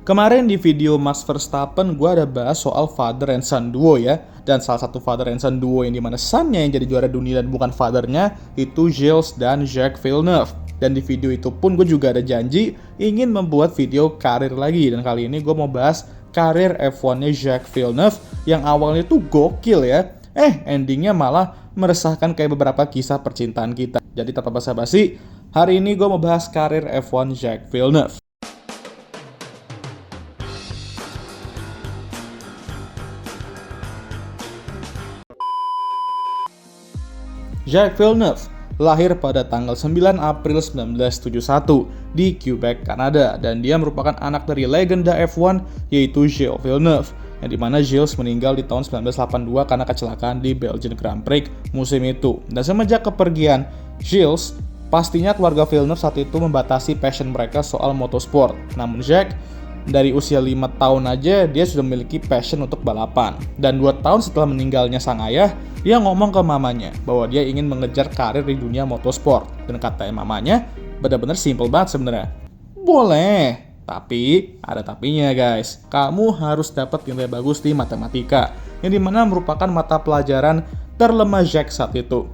Kemarin di video Max Verstappen gue ada bahas soal father and son duo ya. Dan salah satu father and son duo yang dimana sonnya yang jadi juara dunia dan bukan fathernya itu Gilles dan Jacques Villeneuve. Dan di video itu pun gue juga ada janji ingin membuat video karir lagi. Dan kali ini gue mau bahas karir F1-nya Jacques Villeneuve yang awalnya tuh gokil ya. Endingnya malah meresahkan kayak beberapa kisah percintaan kita. Jadi tanpa basa-basi, hari ini gue mau bahas karir F1 Jacques Villeneuve. Jacques Villeneuve lahir pada tanggal 9 April 1971 di Quebec, Kanada, dan dia merupakan anak dari legenda F1 yaitu Gilles Villeneuve, yang dimana Gilles meninggal di tahun 1982 karena kecelakaan di Belgian Grand Prix musim itu. Dan semenjak kepergian Gilles, pastinya keluarga Villeneuve saat itu membatasi passion mereka soal motorsport. Namun Jacques dari usia 5 tahun aja dia sudah memiliki passion untuk balapan. Dan 2 tahun setelah meninggalnya sang ayah, dia ngomong ke mamanya bahwa dia ingin mengejar karir di dunia motorsport. Dan katanya mamanya, benar-benar simple banget sebenarnya. Boleh, tapi ada tapinya guys. Kamu harus dapat nilai bagus di matematika, yang dimana merupakan mata pelajaran terlemah Jacques saat itu.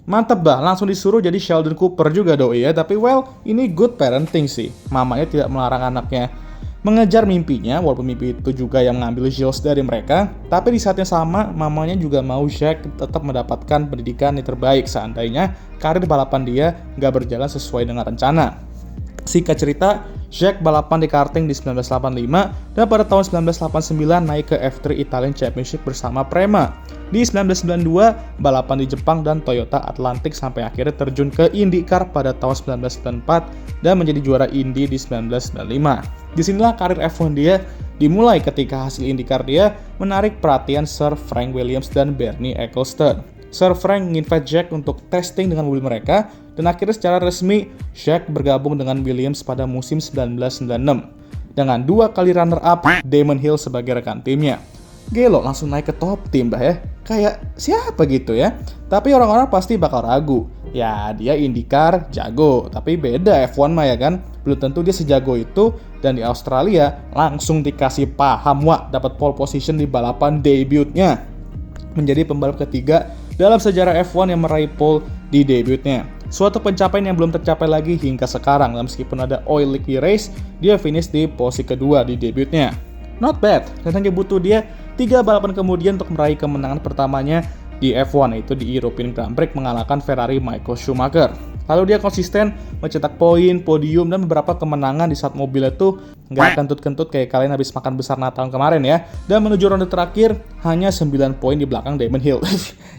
Mantep bah, langsung disuruh jadi Sheldon Cooper juga doi ya. Tapi ini good parenting sih. Mamanya tidak melarang anaknya mengejar mimpinya, walaupun mimpi itu juga yang mengambil Gilles dari mereka. Tapi di saat yang sama, mamanya juga mau Jacques tetap mendapatkan pendidikan yang terbaik seandainya karir balapan dia nggak berjalan sesuai dengan rencana. Singkat cerita, Jacques balapan di karting di 1985 dan pada tahun 1989 naik ke F3 Italian Championship bersama Prema. Di 1992, balapan di Jepang dan Toyota Atlantic sampai akhirnya terjun ke IndyCar pada tahun 1994 dan menjadi juara Indy di 1995. Disinilah karir F1 dia dimulai ketika hasil IndyCar dia menarik perhatian Sir Frank Williams dan Bernie Ecclestone. Sir Frank menginvite Jacques untuk testing dengan mobil mereka, dan akhirnya secara resmi Jacques bergabung dengan Williams pada musim 1996 dengan 2 kali runner-up Damon Hill sebagai rekan timnya. Gelo langsung naik ke top tim bah ya, kayak siapa gitu ya. Tapi orang-orang pasti bakal ragu. Ya dia IndyCar jago, tapi beda F1 mah ya kan. Belum tentu dia sejago itu, dan di Australia langsung dikasih paham dapat pole position di balapan debutnya. Menjadi pembalap ketiga dalam sejarah F1 yang meraih pole di debutnya. Suatu pencapaian yang belum tercapai lagi hingga sekarang. Meskipun ada Oil League race, dia finish di posisi kedua di debutnya. Not bad, dan hanya butuh dia 3 balapan kemudian untuk meraih kemenangan pertamanya di F1, yaitu di European Grand Prix mengalahkan Ferrari Michael Schumacher. Lalu dia konsisten mencetak poin, podium, dan beberapa kemenangan di saat mobilnya tuh nggak kentut-kentut kayak kalian habis makan besar Natal kemarin ya. Dan menuju ronde terakhir hanya 9 poin di belakang Damon Hill.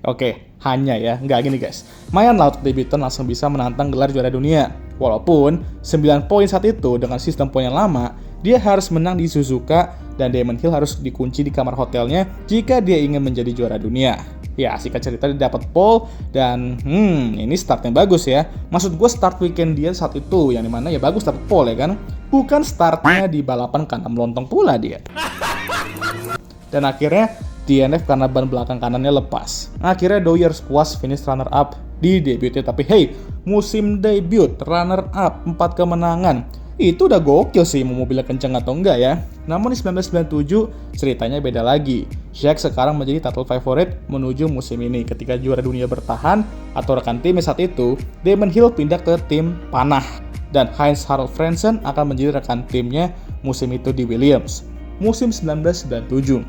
Oke, hanya ya, nggak gini guys. Mayan lah untuk debutan langsung bisa menantang gelar juara dunia. Walaupun 9 poin saat itu dengan sistem poin yang lama, dia harus menang di Suzuka dan Damon Hill harus dikunci di kamar hotelnya jika dia ingin menjadi juara dunia. Ya, singkat cerita dia dapat pole dan ini start yang bagus ya. Maksud gue start weekend dia saat itu yang dimana ya bagus dapat pole ya kan. Bukan startnya di balapan karena melontong pula dia. Dan akhirnya DNF karena ban belakang kanannya lepas. Akhirnya Doi harus puas finish runner up di debutnya. Tapi hey, musim debut runner up 4 kemenangan. Itu udah gokil sih, mau mobilnya kenceng atau enggak ya. Namun di 1997 ceritanya beda lagi. Jacques sekarang menjadi title favorite menuju musim ini. Ketika juara dunia bertahan atau rekan timnya saat itu, Damon Hill pindah ke tim panah, dan Heinz-Harald Frentzen akan menjadi rekan timnya musim itu di Williams. Musim 1997,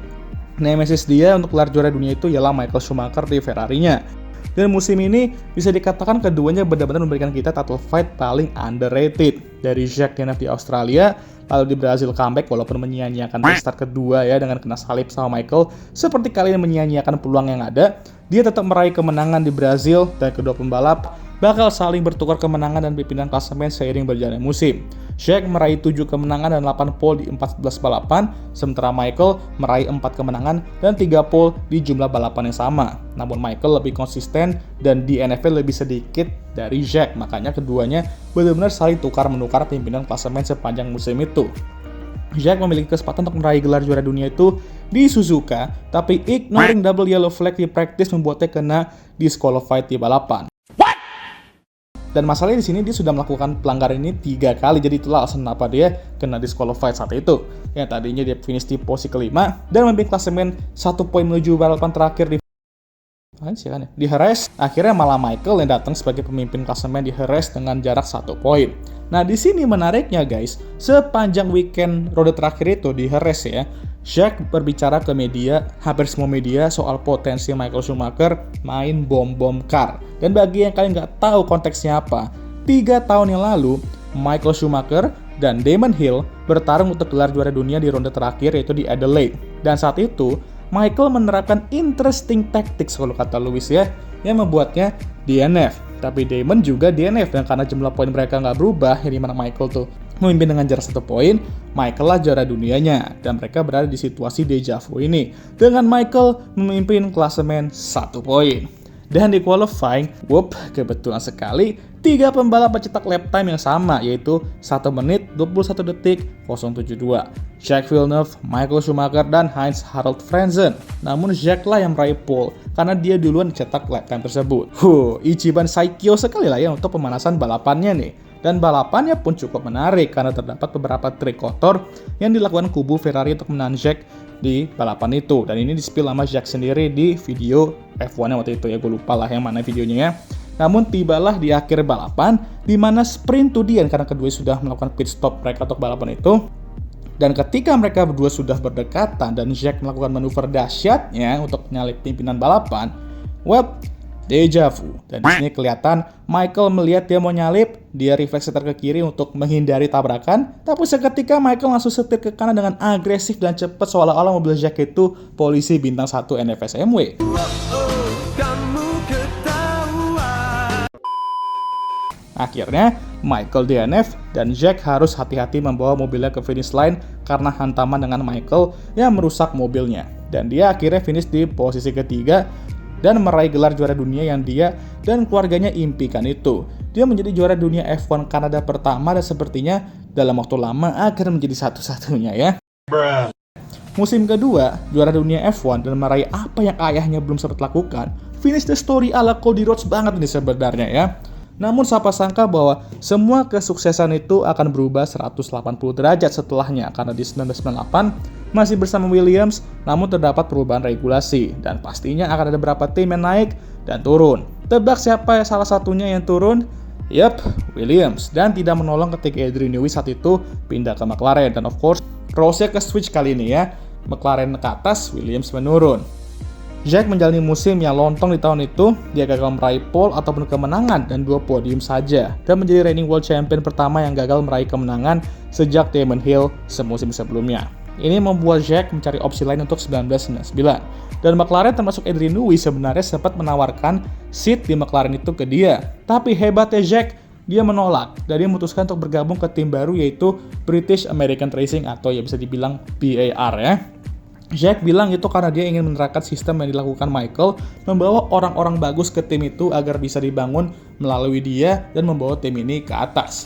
nemesis dia untuk gelar juara dunia itu ialah Michael Schumacher di Ferrari-nya. Dan musim ini bisa dikatakan keduanya benar-benar memberikan kita title fight paling underrated. Dari Jacques DNF di Australia, lalu di Brazil comeback walaupun menyia-nyiakan restart kedua ya dengan kena salib sama Michael. Seperti kalian menyia-nyiakan peluang yang ada, dia tetap meraih kemenangan di Brazil dan kedua pembalap bakal saling bertukar kemenangan dan pimpinan klasemen seiring berjalannya musim. Jacques meraih 7 kemenangan dan 8 pole di 14 balapan, sementara Michael meraih 4 kemenangan dan 3 pole di jumlah balapan yang sama. Namun Michael lebih konsisten dan DNF lebih sedikit dari Jacques, makanya keduanya benar-benar saling tukar-menukar pimpinan klasemen sepanjang musim itu. Jacques memiliki kesempatan untuk meraih gelar juara dunia itu di Suzuka, tapi ignoring double yellow flag di practice membuatnya kena disqualified di balapan. Dan masalahnya di sini dia sudah melakukan pelanggaran ini 3 kali, jadi itulah alasan kenapa dia kena disqualified saat itu. Yang tadinya dia finish di posisi kelima dan memimpin klasemen 1 poin menuju balapan terakhir di Jerez. Akhirnya malah Michael yang datang sebagai pemimpin klasemen di Jerez dengan jarak 1 poin. Nah, di sini menariknya guys, sepanjang weekend roda terakhir itu di Jerez ya, Jack berbicara ke media, hampir semua media, soal potensi Michael Schumacher main bom-bom car. Dan bagi yang kalian nggak tahu konteksnya apa, 3 tahun yang lalu, Michael Schumacher dan Damon Hill bertarung untuk gelar juara dunia di ronde terakhir, yaitu di Adelaide. Dan saat itu, Michael menerapkan interesting tactics kalau kata Lewis ya, yang membuatnya DNF. Tapi Damon juga DNF, dan karena jumlah poin mereka nggak berubah, yang dimana Michael tuh memimpin dengan jarak 1 poin, Michael lah juara dunianya, dan mereka berada di situasi deja vu ini, dengan Michael memimpin klasemen 1 poin. Dan di qualifying, kebetulan sekali, 3 pembalap mencetak lap time yang sama, yaitu 1 menit 21 detik 072. Jacques Villeneuve, Michael Schumacher, dan Heinz Harald Frentzen. Namun Jacques lah yang meraih pole, karena dia duluan mencetak lap time tersebut. Ichiban Saikyo sekali lah ya untuk pemanasan balapannya nih. Dan balapannya pun cukup menarik karena terdapat beberapa trik kotor yang dilakukan kubu Ferrari untuk menahan Jack di balapan itu. Dan ini di-spill sama Jack sendiri di video F1 waktu itu ya, gue lupa lah yang mana videonya ya. Namun tibalah di akhir balapan, di mana sprint to the end karena kedua sudah melakukan pit stop mereka untuk balapan itu. Dan ketika mereka berdua sudah berdekatan dan Jack melakukan manuver dahsyatnya untuk menyalip pimpinan balapan, deja vu. Dan di sini kelihatan Michael melihat dia mau nyalip, dia refleks setir ke kiri untuk menghindari tabrakan, tapi seketika Michael langsung setir ke kanan dengan agresif dan cepat seolah-olah mobil Jack itu polisi bintang 1 NFSMW. Akhirnya Michael DNF dan Jack harus hati-hati membawa mobilnya ke finish line karena hantaman dengan Michael yang merusak mobilnya. Dan dia akhirnya finish di posisi ketiga dan meraih gelar juara dunia yang dia dan keluarganya impikan itu. Dia menjadi juara dunia F1 Kanada pertama dan sepertinya dalam waktu lama akan menjadi satu-satunya ya. Musim kedua, juara dunia F1 dan meraih apa yang ayahnya belum sempat lakukan. Finish the story ala Cody Rhodes banget ini sebenarnya ya. Namun siapa sangka bahwa semua kesuksesan itu akan berubah 180 derajat setelahnya, karena di 1998 masih bersama Williams, namun terdapat perubahan regulasi dan pastinya akan ada beberapa tim yang naik dan turun. Tebak siapa salah satunya yang turun? Yap, Williams, dan tidak menolong ketika Adrian Newey saat itu pindah ke McLaren. Dan of course, rose-nya ke switch kali ini ya, McLaren ke atas, Williams menurun. Jack menjalani musim yang lontong di tahun itu, dia gagal meraih pole ataupun kemenangan dan 2 podium saja, dan menjadi reigning world champion pertama yang gagal meraih kemenangan sejak Damon Hill semusim sebelumnya. Ini membuat Jack mencari opsi lain untuk 1999. Dan McLaren termasuk Adrian Newey sebenarnya sempat menawarkan seat di McLaren itu ke dia. Tapi hebatnya Jack, dia menolak dan dia memutuskan untuk bergabung ke tim baru yaitu British American Racing atau ya bisa dibilang BAR ya. Jack bilang itu karena dia ingin menerapkan sistem yang dilakukan Michael, membawa orang-orang bagus ke tim itu agar bisa dibangun melalui dia dan membawa tim ini ke atas.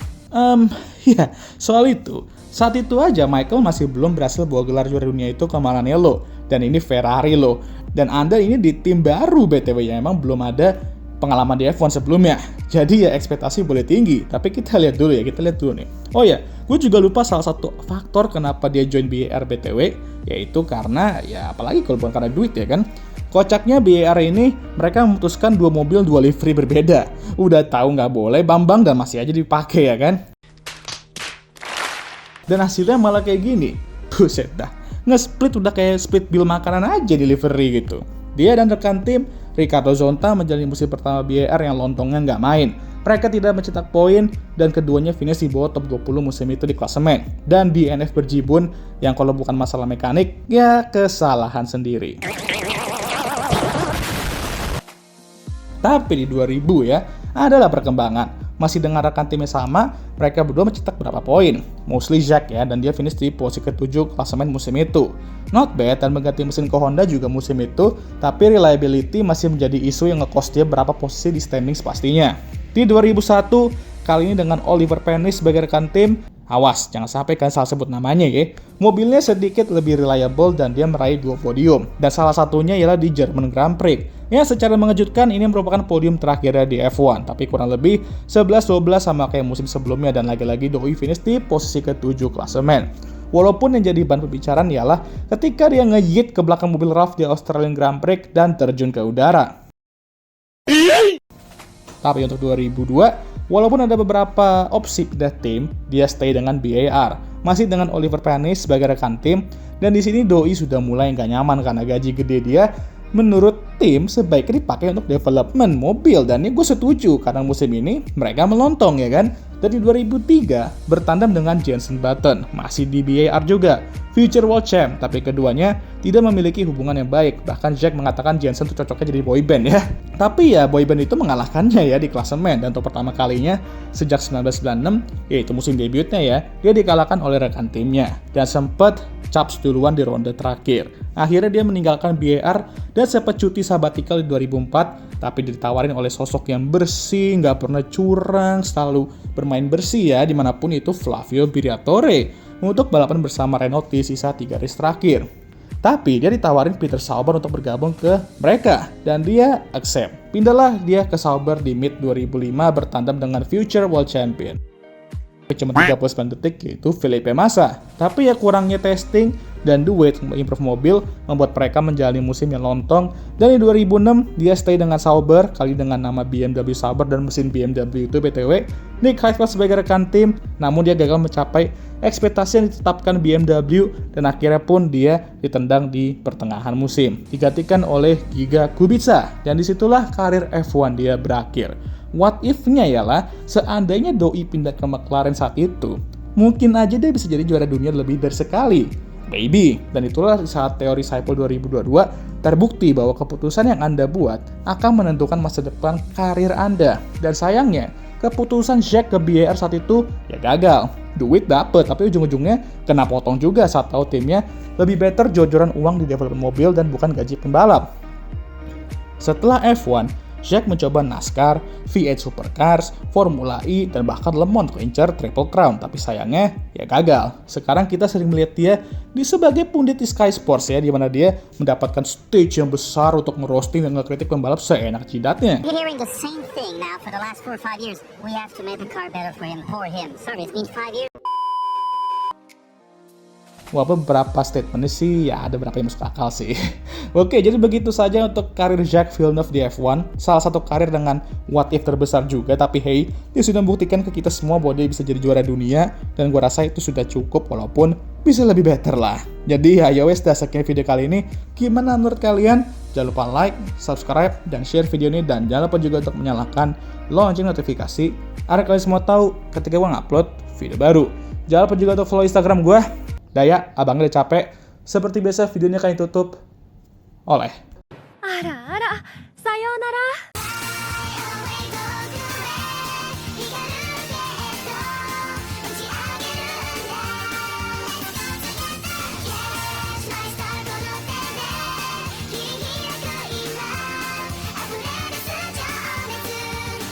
Soal itu, saat itu aja Michael masih belum berhasil bawa gelar juara dunia itu ke Maranello, dan ini Ferrari loh. Dan Anda ini di tim baru BTW yang emang belum ada pengalaman di F1 sebelumnya. Jadi ya ekspektasi boleh tinggi, tapi kita lihat dulu nih. Oh ya, gue juga lupa salah satu faktor kenapa dia join BAR BTW, yaitu karena ya apalagi kalau bukan karena duit ya kan. Kocaknya BAR ini mereka memutuskan 2 mobil 2 livery berbeda. Udah tahu nggak boleh bambang dan masih aja dipakai ya kan. Dan hasilnya malah kayak gini. Buset dah, nge-split udah kayak split bill makanan aja di livery gitu. Dia dan rekan tim, Ricardo Zonta menjalani musim pertama BAR yang lontongnya nggak main. Mereka tidak mencetak poin dan keduanya finish di bawah top 20 musim itu di klasemen. Dan DNF berjibun yang kalau bukan masalah mekanik, ya kesalahan sendiri. Tapi di 2000 ya, adalah perkembangan. Masih dengan rekan timnya sama, mereka berdua mencetak berapa poin. Mostly Jack ya, dan dia finish di posisi ke-7 klasemen musim itu. Not bad, dan mengganti mesin ke Honda juga musim itu, tapi reliability masih menjadi isu yang nge-cost dia berapa posisi di standings pastinya. Di 2001, kali ini dengan Oliver Panis sebagai rekan tim, Awas, jangan sampai kalian salah sebut namanya ya. Mobilnya sedikit lebih reliable dan dia meraih 2 podium. Dan salah satunya ialah di German Grand Prix. Ya, secara mengejutkan ini merupakan podium terakhirnya di F1. Tapi kurang lebih 11-12 sama kayak musim sebelumnya dan lagi-lagi Doi finish di posisi ke-7 klasemen. Walaupun yang jadi bahan pembicaraan ialah ketika dia nge-yeet ke belakang mobil Ralf di Australian Grand Prix dan terjun ke udara. Tapi untuk 2002, walaupun ada beberapa opsi pindah tim, dia stay dengan BAR, masih dengan Oliver Panis sebagai rekan tim, dan di sini Doi sudah mulai nggak nyaman karena gaji gede dia menurut tim sebaiknya dipakai untuk development mobil, dan ini gue setuju karena musim ini mereka melontong ya kan. Dan di 2003 bertandem dengan Jenson Button, masih di BAR juga, future world champ, tapi keduanya tidak memiliki hubungan yang baik. Bahkan Jack mengatakan Jenson tuh cocoknya jadi boyband ya. Tapi ya boyband itu mengalahkannya ya di klasemen, dan untuk pertama kalinya sejak 1996, yaitu musim debutnya ya, dia dikalahkan oleh rekan timnya dan sempat caps duluan di ronde terakhir. Akhirnya dia meninggalkan BAR dan sempat cuti sabbatical di 2004, tapi ditawarin oleh sosok yang bersih, nggak pernah curang, selalu bermain bersih ya, dimanapun itu, Flavio Briatore, untuk balapan bersama Renault di sisa 3 race terakhir. Tapi dia ditawarin Peter Sauber untuk bergabung ke mereka, dan dia accept. Pindahlah dia ke Sauber di mid 2005 bertandem dengan future world champion. Cuma 39 detik yaitu Felipe Massa. Tapi ya kurangnya testing dan duet improve mobil membuat mereka menjalani musim yang lontong, dan di 2006 dia stay dengan Sauber, kali dengan nama BMW Sauber dan mesin BMW itu BTW Nick Heidfeld sebagai rekan tim, namun dia gagal mencapai ekspektasi yang ditetapkan BMW dan akhirnya pun dia ditendang di pertengahan musim, digantikan oleh Giga Kubica, dan disitulah karir F1 dia berakhir. What if-nya ialah seandainya Doi pindah ke McLaren saat itu, mungkin aja dia bisa jadi juara dunia lebih dari sekali. Maybe. Dan itulah saat teori Saipul 2022 terbukti bahwa keputusan yang Anda buat akan menentukan masa depan karir Anda. Dan sayangnya, keputusan Jack ke BAR saat itu ya gagal. Duit dapet, tapi ujung-ujungnya kena potong juga saat tahu timnya lebih better jojoran uang di development mobil dan bukan gaji pembalap. Setelah F1, Jack mencoba NASCAR, V8 Supercars, Formula E, dan bahkan Le Mans untuk incar Triple Crown, tapi sayangnya ya gagal. Sekarang kita sering melihat dia di sebagai pundit di Sky Sports ya, di mana dia mendapatkan stage yang besar untuk ngerosting dan ngekritik pembalap seenak jidatnya. Wah, beberapa statementnya sih ya ada beberapa yang masuk akal sih. Oke, jadi begitu saja untuk karir Jacques Villeneuve di F1. Salah satu karir dengan what if terbesar juga, tapi hey, dia sudah membuktikan ke kita semua bahwa dia bisa jadi juara dunia, dan gua rasa itu sudah cukup walaupun bisa lebih better lah. Jadi ya wes, dah sekian video kali ini. Gimana menurut kalian? Jangan lupa like, subscribe, dan share video ini, dan jangan lupa juga untuk menyalakan lonceng notifikasi agar kalian semua tahu ketika gua ngupload video baru. Jangan lupa juga untuk follow Instagram gua. Daya, abangnya udah capek. Seperti biasa videonya akan ditutup oleh Ara ara, sayonara.